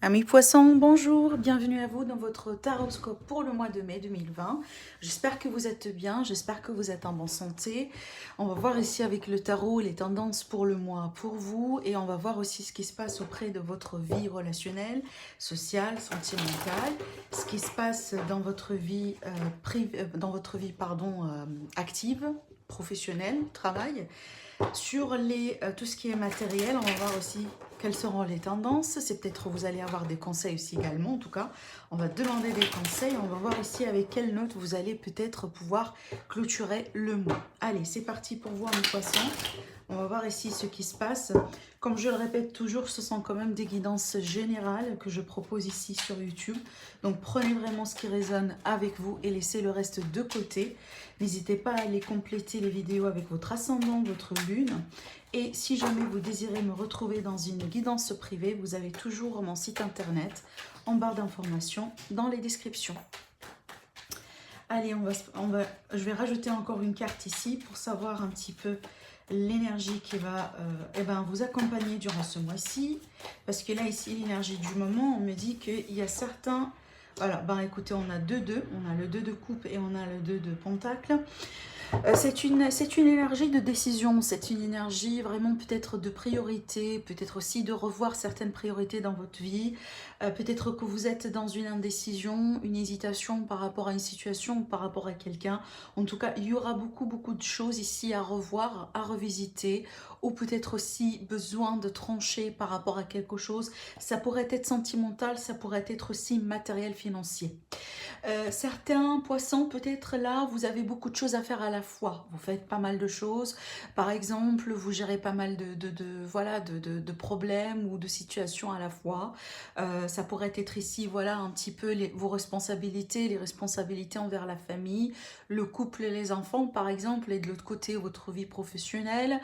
Amis poissons, bonjour, bienvenue à vous dans votre taroscope pour le mois de mai 2020. J'espère que vous êtes bien, j'espère que vous êtes en bonne santé. On va voir ici avec le tarot les tendances pour le mois pour vous et on va voir aussi ce qui se passe auprès de votre vie relationnelle, sociale, sentimentale, ce qui se passe dans votre vie, active, professionnelle, travail. Sur tout ce qui est matériel, on va voir aussi quelles seront les tendances. C'est peut-être vous allez avoir des conseils aussi également. En tout cas, on va demander des conseils. On va voir ici avec quelle note vous allez peut-être pouvoir clôturer le mois. Allez, c'est parti pour vous, mes poissons. On va voir ici ce qui se passe. Comme je le répète toujours, ce sont quand même des guidances générales que je propose ici sur YouTube. Donc prenez vraiment ce qui résonne avec vous et laissez le reste de côté. N'hésitez pas à aller compléter les vidéos avec votre ascendant, votre lune. Et si jamais vous désirez me retrouver dans une guidance privée, vous avez toujours mon site internet en barre d'informations dans les descriptions. Allez, je vais rajouter encore une carte ici pour savoir un petit peu l'énergie qui va vous accompagner durant ce mois-ci. Parce que là, ici, l'énergie du moment, on me dit qu'il y a certains... Voilà, écoutez, on a deux, on a le 2 de coupe et on a le 2 de pentacle. C'est une énergie de décision, c'est une énergie vraiment peut-être de priorité, peut-être aussi de revoir certaines priorités dans votre vie. Peut-être que vous êtes dans une indécision, une hésitation par rapport à une situation, par rapport à quelqu'un. En tout cas, il y aura beaucoup de choses ici à revoir, à revisiter, ou peut-être aussi besoin de trancher par rapport à quelque chose. Ça pourrait être sentimental, ça pourrait être aussi matériel, financier. Certains poissons, peut-être là, vous avez beaucoup de choses à faire à la fois. Vous faites pas mal de choses. Par exemple, vous gérez pas mal de problèmes ou de situations à la fois. Ça pourrait être ici, voilà, un petit peu vos responsabilités, les responsabilités envers la famille, le couple et les enfants, par exemple, et de l'autre côté, votre vie professionnelle,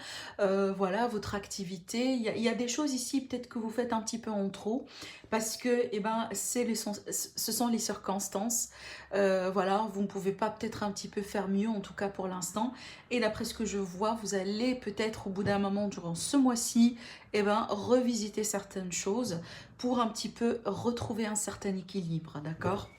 voilà, votre activité. Il y a des choses ici, peut-être que vous faites un petit peu en trop, parce que ce sont les circonstances. Voilà, vous ne pouvez pas peut-être un petit peu faire mieux, en tout cas pour l'instant. Et d'après ce que je vois, vous allez peut-être au bout d'un moment durant ce mois-ci, revisiter certaines choses pour un petit peu retrouver un certain équilibre, d'accord ?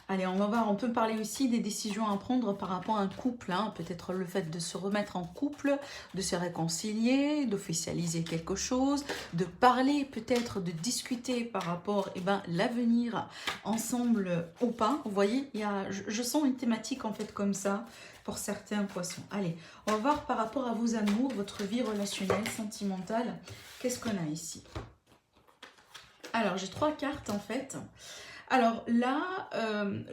Allez, on va voir, on peut parler aussi des décisions à prendre par rapport à un couple, hein. Peut-être le fait de se remettre en couple, de se réconcilier, d'officialiser quelque chose, de parler peut-être, de discuter par rapport l'avenir ensemble ou pas. Vous voyez, je sens une thématique en fait comme ça pour certains poissons. Allez, on va voir par rapport à vos amours, votre vie relationnelle, sentimentale. Qu'est-ce qu'on a ici? Alors, j'ai 3 cartes en fait. Alors là,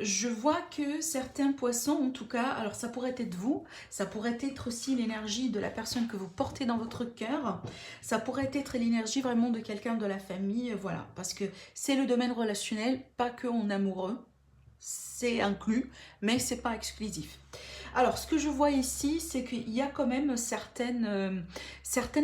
je vois que certains poissons, en tout cas, alors ça pourrait être vous, ça pourrait être aussi l'énergie de la personne que vous portez dans votre cœur, ça pourrait être l'énergie vraiment de quelqu'un de la famille, voilà, parce que c'est le domaine relationnel, pas que en amoureux, c'est inclus, mais c'est pas exclusif. Alors, ce que je vois ici, c'est qu'il y a quand même certaines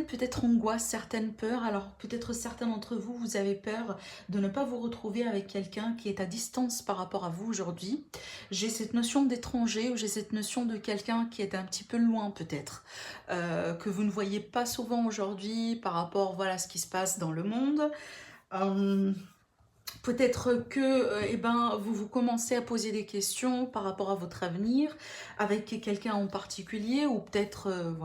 peut-être angoisses, certaines peurs. Alors, peut-être certains d'entre vous, vous avez peur de ne pas vous retrouver avec quelqu'un qui est à distance par rapport à vous aujourd'hui. J'ai cette notion d'étranger ou j'ai cette notion de quelqu'un qui est un petit peu loin peut-être, que vous ne voyez pas souvent aujourd'hui par rapport voilà, à ce qui se passe dans le monde. Peut-être que vous commencez à poser des questions par rapport à votre avenir avec quelqu'un en particulier ou peut-être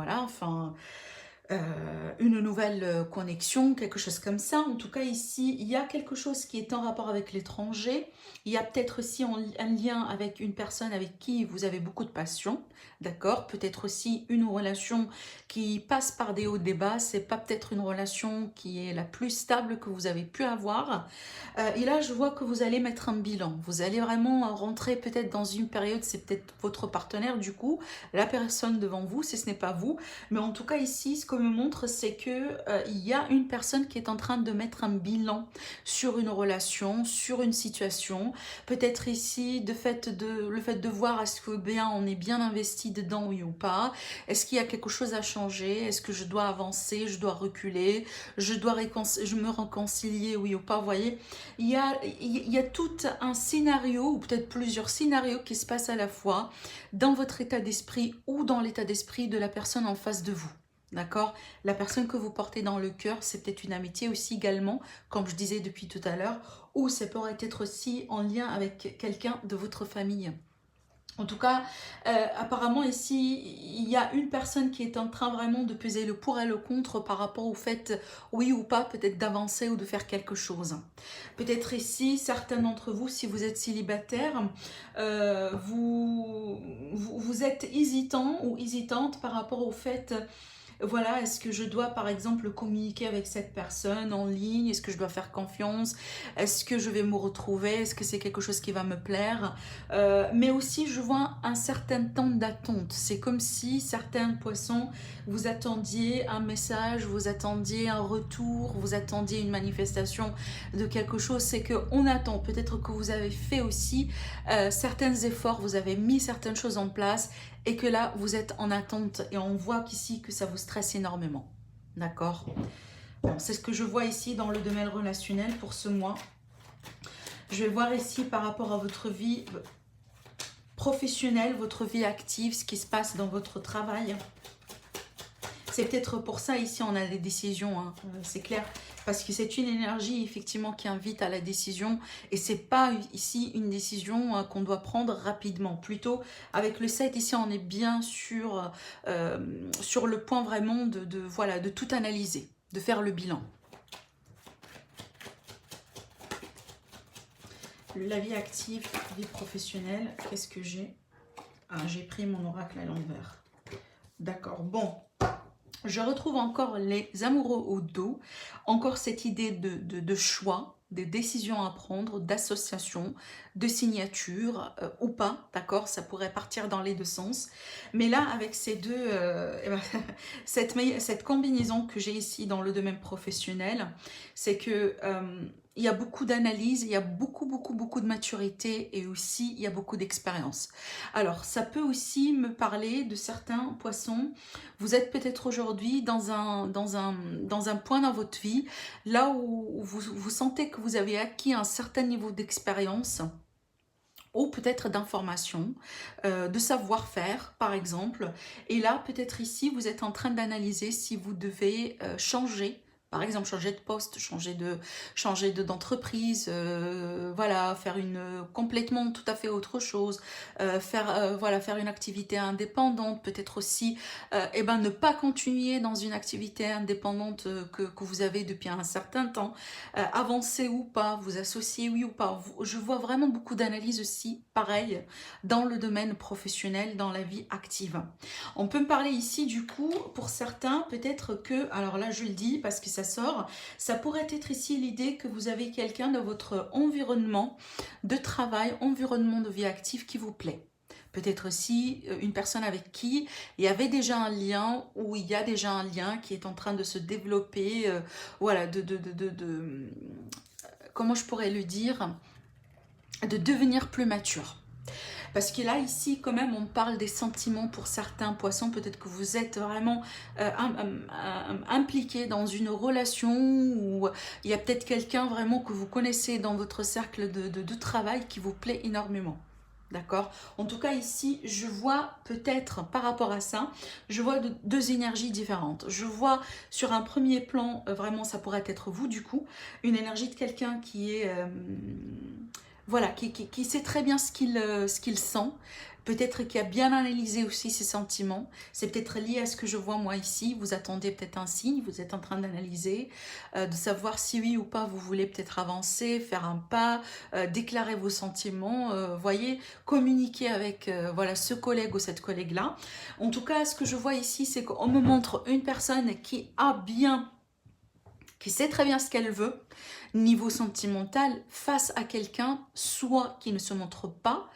une nouvelle connexion, quelque chose comme ça. En tout cas, ici, il y a quelque chose qui est en rapport avec l'étranger. Il y a peut-être aussi un lien avec une personne avec qui vous avez beaucoup de passion, d'accord? Peut-être aussi une relation qui passe par des hauts et des bas. C'est pas peut-être une relation qui est la plus stable que vous avez pu avoir. Et là, je vois que vous allez mettre un bilan. Vous allez vraiment rentrer peut-être dans une période, c'est peut-être votre partenaire du coup, la personne devant vous, si ce n'est pas vous. Mais en tout cas ici, ce que me montre, c'est que il y a une personne qui est en train de mettre un bilan sur une relation, sur une situation. Peut-être ici, le fait de voir est-ce que bien on est bien investi dedans, oui ou pas. Est-ce qu'il y a quelque chose à changer? Est-ce que je dois avancer? Je dois reculer? Je me réconcilier, oui ou pas? Vous voyez, il y a tout un scénario, ou peut-être plusieurs scénarios qui se passent à la fois dans votre état d'esprit ou dans l'état d'esprit de la personne en face de vous. D'accord? La personne que vous portez dans le cœur, c'est peut-être une amitié aussi également, comme je disais depuis tout à l'heure, ou ça pourrait être aussi en lien avec quelqu'un de votre famille. En tout cas, apparemment ici, il y a une personne qui est en train vraiment de peser le pour et le contre par rapport au fait, oui ou pas, peut-être d'avancer ou de faire quelque chose. Peut-être ici, certains d'entre vous, si vous êtes célibataire, vous êtes hésitant ou hésitante par rapport au fait voilà, est-ce que je dois par exemple communiquer avec cette personne en ligne? Est-ce que je dois faire confiance? Est-ce que je vais me retrouver? Est-ce que c'est quelque chose qui va me plaire? Mais aussi, je vois un certain temps d'attente. C'est comme si certains poissons, vous attendiez un message, vous attendiez un retour, vous attendiez une manifestation de quelque chose. C'est qu'on attend. Peut-être que vous avez fait aussi certains efforts, vous avez mis certaines choses en place et que là, vous êtes en attente et on voit qu'ici que ça vous stresse énormément. D'accord? Bon, c'est ce que je vois ici dans le domaine relationnel pour ce mois. Je vais voir ici par rapport à votre vie professionnelle, votre vie active, ce qui se passe dans votre travail. C'est peut-être pour ça ici on a des décisions, hein, c'est clair. Parce que c'est une énergie effectivement qui invite à la décision. Et c'est pas ici une décision qu'on doit prendre rapidement. Plutôt avec le 7 ici on est bien sur le point vraiment voilà, de tout analyser, de faire le bilan. La vie active, vie professionnelle, qu'est-ce que j'ai? Ah, j'ai pris mon oracle à l'envers. D'accord, bon. Je retrouve encore les amoureux au dos, encore cette idée de choix, de décisions à prendre, d'association, de signature ou pas, d'accord? Ça pourrait partir dans les deux sens. Mais là, avec ces deux, cette combinaison que j'ai ici dans le domaine professionnel, c'est que il y a beaucoup d'analyse, il y a beaucoup de maturité et aussi il y a beaucoup d'expérience. Alors, ça peut aussi me parler de certains poissons. Vous êtes peut-être aujourd'hui dans un point dans votre vie, là où vous sentez que vous avez acquis un certain niveau d'expérience ou peut-être d'information, de savoir-faire par exemple. Et là, peut-être ici, vous êtes en train d'analyser si vous devez changer. Par exemple, changer de poste, changer d'entreprise, voilà, faire complètement tout à fait autre chose, voilà, faire une activité indépendante, peut-être aussi, ne pas continuer dans une activité indépendante que vous avez depuis un certain temps, avancer ou pas, vous associer oui ou pas. Je vois vraiment beaucoup d'analyses aussi, pareil, dans le domaine professionnel, dans la vie active. On peut me parler ici du coup, pour certains, peut-être que, alors là je le dis parce que ça sort, ça pourrait être ici l'idée que vous avez quelqu'un dans votre environnement de travail, environnement de vie active qui vous plaît. Peut-être aussi une personne avec qui il y avait déjà un lien ou il y a déjà un lien qui est en train de se développer, voilà, comment je pourrais le dire, de devenir plus mature. Parce que là, ici, quand même, on parle des sentiments pour certains poissons. Peut-être que vous êtes vraiment impliqué dans une relation où il y a peut-être quelqu'un vraiment que vous connaissez dans votre cercle de travail qui vous plaît énormément. D'accord? En tout cas, ici, je vois peut-être, par rapport à ça, je vois deux énergies différentes. Je vois sur un premier plan, vraiment, ça pourrait être vous, du coup, une énergie de quelqu'un qui est... voilà, qui sait très bien ce qu'il sent, peut-être qui a bien analysé aussi ses sentiments. C'est peut-être lié à ce que je vois moi ici. Vous attendez peut-être un signe, vous êtes en train d'analyser, de savoir si oui ou pas vous voulez peut-être avancer, faire un pas, déclarer vos sentiments, voyez, communiquer avec voilà, ce collègue ou cette collègue-là. En tout cas, ce que je vois ici, c'est qu'on me montre une personne qui sait très bien ce qu'elle veut, niveau sentimental, face à quelqu'un, soit qui ne se montre pas,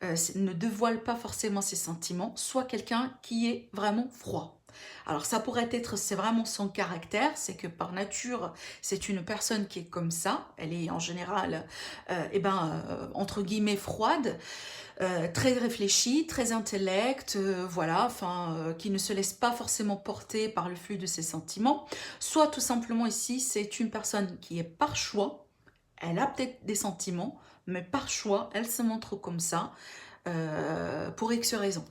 ne dévoile pas forcément ses sentiments, soit quelqu'un qui est vraiment froid. Alors ça pourrait être, c'est vraiment son caractère, c'est que par nature, c'est une personne qui est comme ça, elle est en général, entre guillemets, froide, très réfléchie, très intellect, voilà, qui ne se laisse pas forcément porter par le flux de ses sentiments. Soit tout simplement ici, c'est une personne qui est par choix, elle a peut-être des sentiments, mais par choix, elle se montre comme ça, pour X raisons.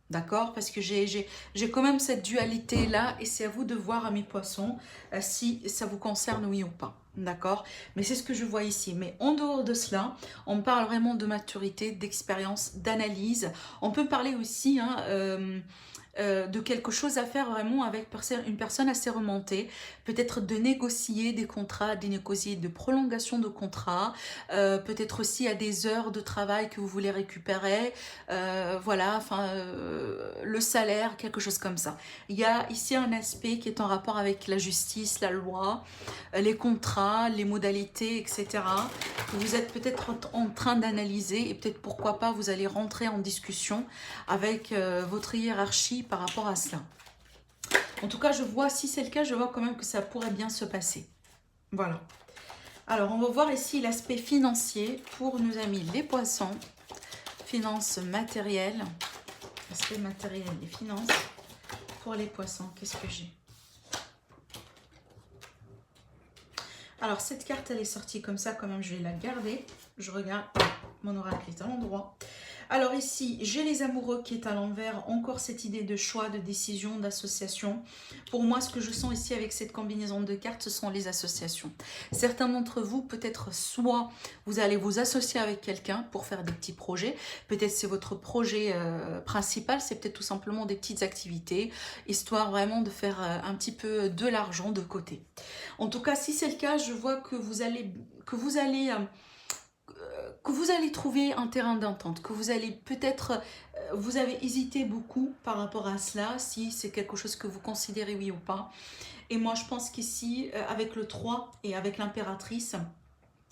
D'accord? Parce que j'ai quand même cette dualité-là et c'est à vous de voir, mes poissons, si ça vous concerne, oui ou pas. D'accord? Mais c'est ce que je vois ici. Mais en dehors de cela, on parle vraiment de maturité, d'expérience, d'analyse. On peut parler aussi, hein, de quelque chose à faire vraiment avec une personne assez remontée, peut-être de négocier des contrats, de négocier de prolongation de contrats, peut-être aussi à des heures de travail que vous voulez récupérer, voilà, enfin, le salaire, quelque chose comme ça. Il y a ici un aspect qui est en rapport avec la justice, la loi, les contrats, les modalités, etc. Que vous êtes peut-être en train d'analyser et peut-être pourquoi pas vous allez rentrer en discussion avec votre hiérarchie par rapport à cela. En tout cas, je vois, si c'est le cas, je vois quand même que ça pourrait bien se passer. Voilà. Alors, on va voir ici l'aspect financier pour nos amis les poissons. Finances matérielles. Aspect matériel et finances pour les poissons. Qu'est-ce que j'ai? Alors, cette carte, elle est sortie comme ça, quand même, je vais la garder. Je regarde, mon oracle est à l'endroit. Alors ici, j'ai les amoureux qui est à l'envers, encore cette idée de choix, de décision, d'association. Pour moi, ce que je sens ici avec cette combinaison de cartes, ce sont les associations. Certains d'entre vous, peut-être soit vous allez vous associer avec quelqu'un pour faire des petits projets, peut-être c'est votre projet principal, c'est peut-être tout simplement des petites activités, histoire vraiment de faire un petit peu de l'argent de côté. En tout cas, si c'est le cas, je vois que vous allez trouver un terrain d'entente, que vous allez peut-être, vous avez hésité beaucoup par rapport à cela, si c'est quelque chose que vous considérez oui ou pas. Et moi, je pense qu'ici, avec le 3 et avec l'impératrice,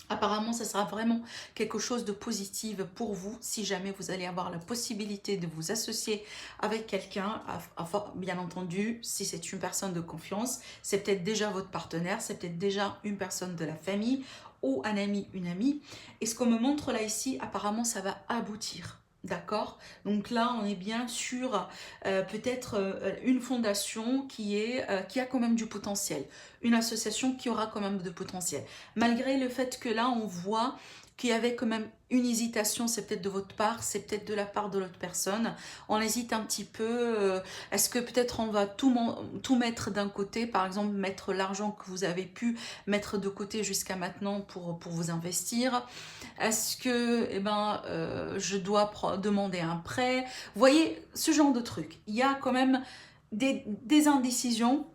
apparemment, ça sera vraiment quelque chose de positif pour vous, si jamais vous allez avoir la possibilité de vous associer avec quelqu'un, bien entendu, si c'est une personne de confiance, c'est peut-être déjà votre partenaire, c'est peut-être déjà une personne de la famille, ou un ami, une amie. Et ce qu'on me montre là ici, apparemment ça va aboutir. D'accord? Donc là, on est bien sur peut-être une fondation qui a quand même du potentiel. Une association qui aura quand même de potentiel. Malgré le fait que là, on voit qu'il y avait quand même une hésitation, c'est peut-être de votre part, c'est peut-être de la part de l'autre personne. On hésite un petit peu. Est-ce que peut-être on va tout mettre d'un côté, par exemple mettre l'argent que vous avez pu mettre de côté jusqu'à maintenant pour vous investir? Est-ce que je dois demander un prêt? Vous voyez, ce genre de truc. Il y a quand même des indécisions,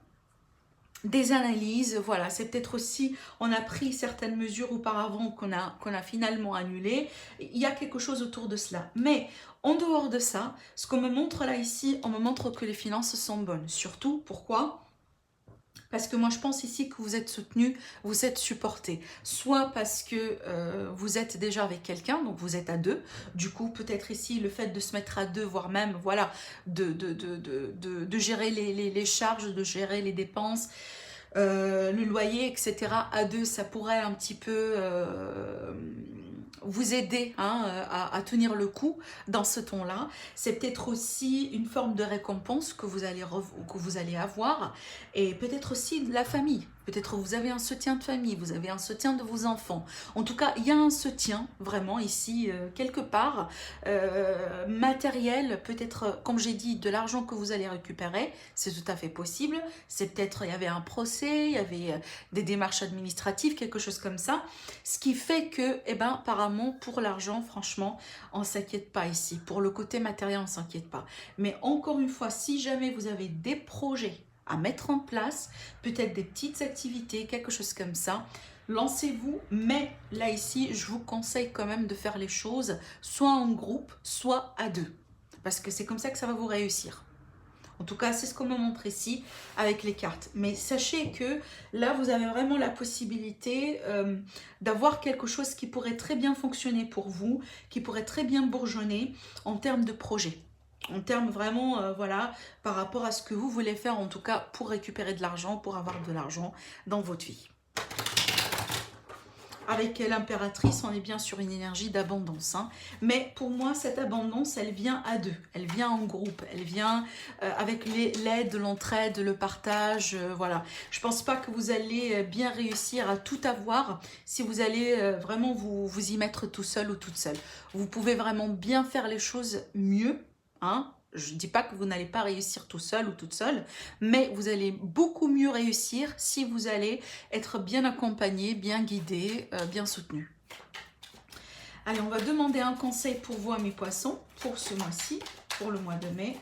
des analyses, voilà, c'est peut-être aussi, on a pris certaines mesures auparavant qu'on a finalement annulées, il y a quelque chose autour de cela. Mais en dehors de ça, ce qu'on me montre là ici, on me montre que les finances sont bonnes. Surtout, pourquoi ? Parce que moi je pense ici que vous êtes soutenu, vous êtes supporté. Soit parce que vous êtes déjà avec quelqu'un, donc vous êtes à deux. Du coup, peut-être ici, le fait de se mettre à deux, voire même, voilà, de gérer les charges, de gérer les dépenses, le loyer, etc. À deux, ça pourrait un petit peu vous aider, hein, à tenir le coup dans ce ton-là. C'est peut-être aussi une forme de récompense que vous allez avoir, et peut-être aussi de la famille. Peut-être vous avez un soutien de famille, vous avez un soutien de vos enfants. En tout cas, il y a un soutien vraiment ici, quelque part, matériel, peut-être, comme j'ai dit, de l'argent que vous allez récupérer, c'est tout à fait possible. C'est peut-être, il y avait un procès, il y avait des démarches administratives, quelque chose comme ça. Ce qui fait que, apparemment, pour l'argent, franchement, on ne s'inquiète pas ici. Pour le côté matériel, on ne s'inquiète pas. Mais encore une fois, si jamais vous avez des projets à mettre en place, peut-être des petites activités, quelque chose comme ça, lancez-vous. Mais là ici, je vous conseille quand même de faire les choses soit en groupe, soit à deux, parce que c'est comme ça que ça va vous réussir. En tout cas, c'est ce qu'on me montre ici avec les cartes. Mais sachez que là, vous avez vraiment la possibilité d'avoir quelque chose qui pourrait très bien fonctionner pour vous, qui pourrait très bien bourgeonner en termes de projet. En termes vraiment, voilà, par rapport à ce que vous voulez faire, en tout cas, pour récupérer de l'argent, pour avoir de l'argent dans votre vie. Avec l'impératrice, on est bien sur une énergie d'abondance. Hein. Mais pour moi, cette abondance, elle vient à deux. Elle vient en groupe. Elle vient avec l'aide, l'entraide, le partage. Voilà. Je ne pense pas que vous allez bien réussir à tout avoir si vous allez vraiment vous y mettre tout seul ou toute seule. Vous pouvez vraiment bien faire les choses mieux. Hein, Je ne dis pas que vous n'allez pas réussir tout seul ou toute seule, mais vous allez beaucoup mieux réussir si vous allez être bien accompagné, bien guidé, bien soutenu. Allez, on va demander un conseil pour vous, amis poissons, pour ce mois-ci, pour le mois de mai.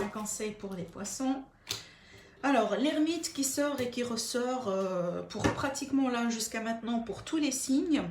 Un conseil pour les poissons. Alors, l'ermite qui sort et qui ressort pour pratiquement là jusqu'à maintenant pour tous les signes.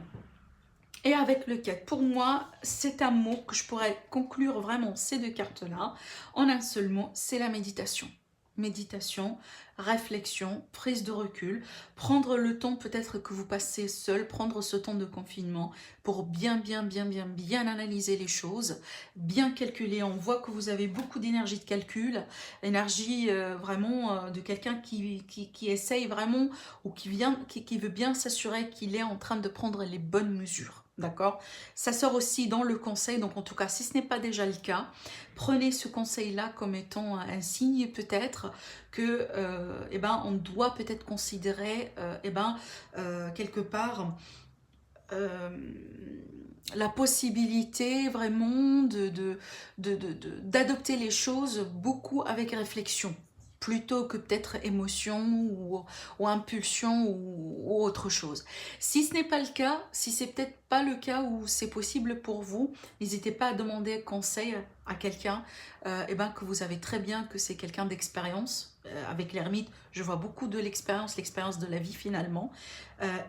Et avec le 4, pour moi, c'est un mot que je pourrais conclure vraiment ces deux cartes-là en un seul mot, c'est la méditation. Méditation, réflexion, prise de recul, prendre le temps peut-être que vous passez seul, prendre ce temps de confinement pour bien analyser les choses, bien calculer. On voit que vous avez beaucoup d'énergie de calcul, énergie vraiment de quelqu'un qui essaye vraiment ou qui veut bien s'assurer qu'il est en train de prendre les bonnes mesures. D'accord? Ça sort aussi dans le conseil, donc en tout cas, si ce n'est pas déjà le cas, prenez ce conseil-là comme étant un signe peut-être que on doit peut-être considérer quelque part la possibilité vraiment d'adopter les choses beaucoup avec réflexion, plutôt que peut-être émotion ou impulsion ou autre chose. Si ce n'est pas le cas, si c'est peut-être pas le cas où c'est possible pour vous, n'hésitez pas à demander conseil à quelqu'un que vous savez très bien que c'est quelqu'un d'expérience. Avec l'ermite, je vois beaucoup de l'expérience de la vie finalement,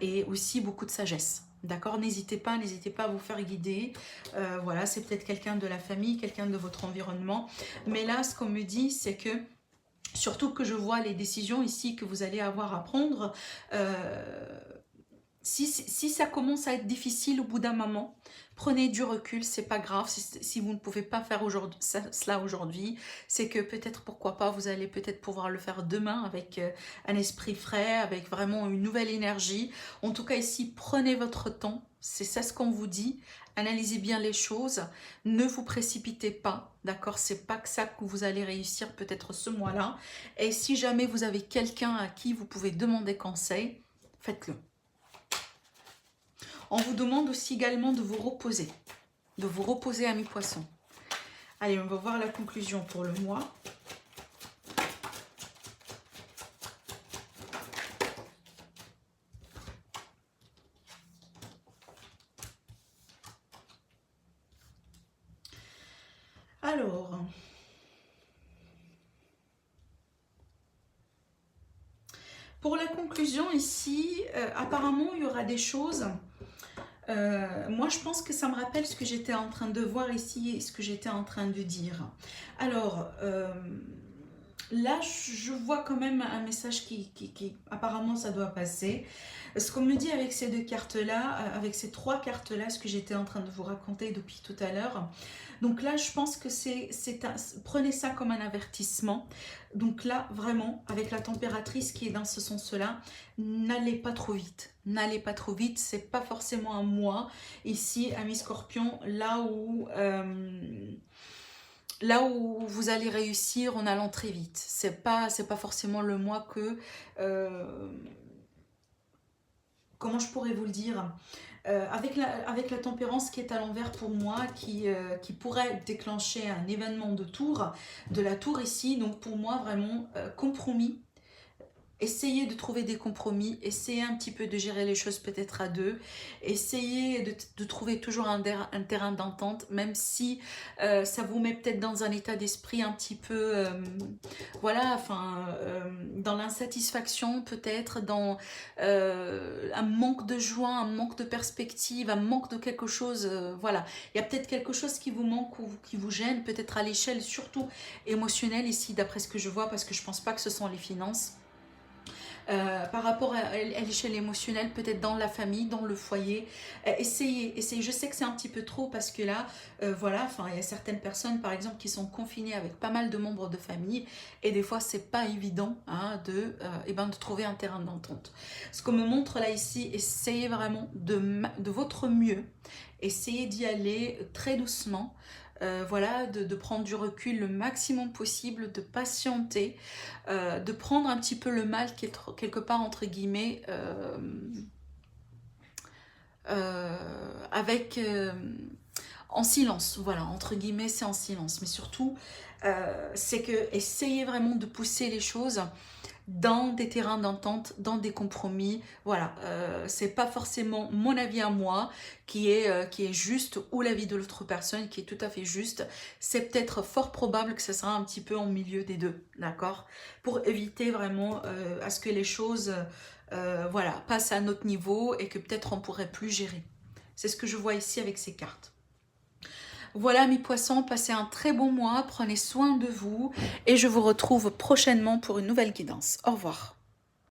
et aussi beaucoup de sagesse. D'accord, n'hésitez pas à vous faire guider. Voilà, c'est peut-être quelqu'un de la famille, quelqu'un de votre environnement. Mais là, ce qu'on me dit, c'est que surtout que je vois les décisions ici que vous allez avoir à prendre. Si ça commence à être difficile au bout d'un moment, prenez du recul, c'est pas grave. Si vous ne pouvez pas faire cela aujourd'hui, c'est que peut-être, pourquoi pas, vous allez peut-être pouvoir le faire demain avec un esprit frais, avec vraiment une nouvelle énergie. En tout cas ici, prenez votre temps, c'est ça ce qu'on vous dit. Analysez bien les choses, ne vous précipitez pas, d'accord? C'est pas que ça que vous allez réussir peut-être ce mois-là. Et si jamais vous avez quelqu'un à qui vous pouvez demander conseil, faites-le. On vous demande aussi également de vous reposer, amis poissons. Allez, on va voir la conclusion pour le mois. Alors, pour la conclusion ici, apparemment il y aura des choses. Moi je pense que ça me rappelle ce que j'étais en train de voir ici et ce que j'étais en train de dire. Alors, là je vois quand même un message qui apparemment ça doit passer. Ce qu'on me dit avec ces deux cartes là, avec ces trois cartes là, ce que j'étais en train de vous raconter depuis tout à l'heure. Donc là je pense que prenez ça comme un avertissement. Donc là vraiment avec la températrice qui est dans ce sens là, n'allez pas trop vite. N'allez pas trop vite, c'est pas forcément un mois ici, amis scorpions, là où vous allez réussir en allant très vite. C'est pas forcément le mois que... comment je pourrais vous le dire, avec la tempérance qui est à l'envers pour moi, qui pourrait déclencher un événement de la tour ici. Donc pour moi, vraiment, compromis. Essayez de trouver des compromis, essayez un petit peu de gérer les choses peut-être à deux, essayez de trouver toujours un terrain d'entente, même si ça vous met peut-être dans un état d'esprit un petit peu, voilà, enfin, dans l'insatisfaction peut-être, dans un manque de joie, un manque de perspective, un manque de quelque chose, voilà. Il y a peut-être quelque chose qui vous manque ou qui vous gêne, peut-être à l'échelle surtout émotionnelle ici, d'après ce que je vois, parce que je pense pas que ce sont les finances. Par rapport à l'échelle émotionnelle, peut-être dans la famille, dans le foyer, essayez, je sais que c'est un petit peu trop parce que là, voilà, enfin, il y a certaines personnes par exemple qui sont confinées avec pas mal de membres de famille et des fois c'est pas évident hein, de trouver un terrain d'entente. Ce qu'on me montre là ici, essayez vraiment de votre mieux, essayez d'y aller très doucement. voilà, de prendre du recul le maximum possible, de patienter, de prendre un petit peu le mal quelque part entre guillemets avec en silence, voilà, entre guillemets c'est en silence, mais surtout c'est que essayez vraiment de pousser les choses dans des terrains d'entente, dans des compromis. Voilà, c'est pas forcément mon avis à moi qui est juste ou l'avis de l'autre personne qui est tout à fait juste. C'est peut-être fort probable que ce sera un petit peu en milieu des deux, d'accord? Pour éviter vraiment à ce que les choses voilà, passent à notre niveau et que peut-être on pourrait plus gérer. C'est ce que je vois ici avec ces cartes. Voilà mes poissons, passez un très bon mois, prenez soin de vous et je vous retrouve prochainement pour une nouvelle guidance. Au revoir.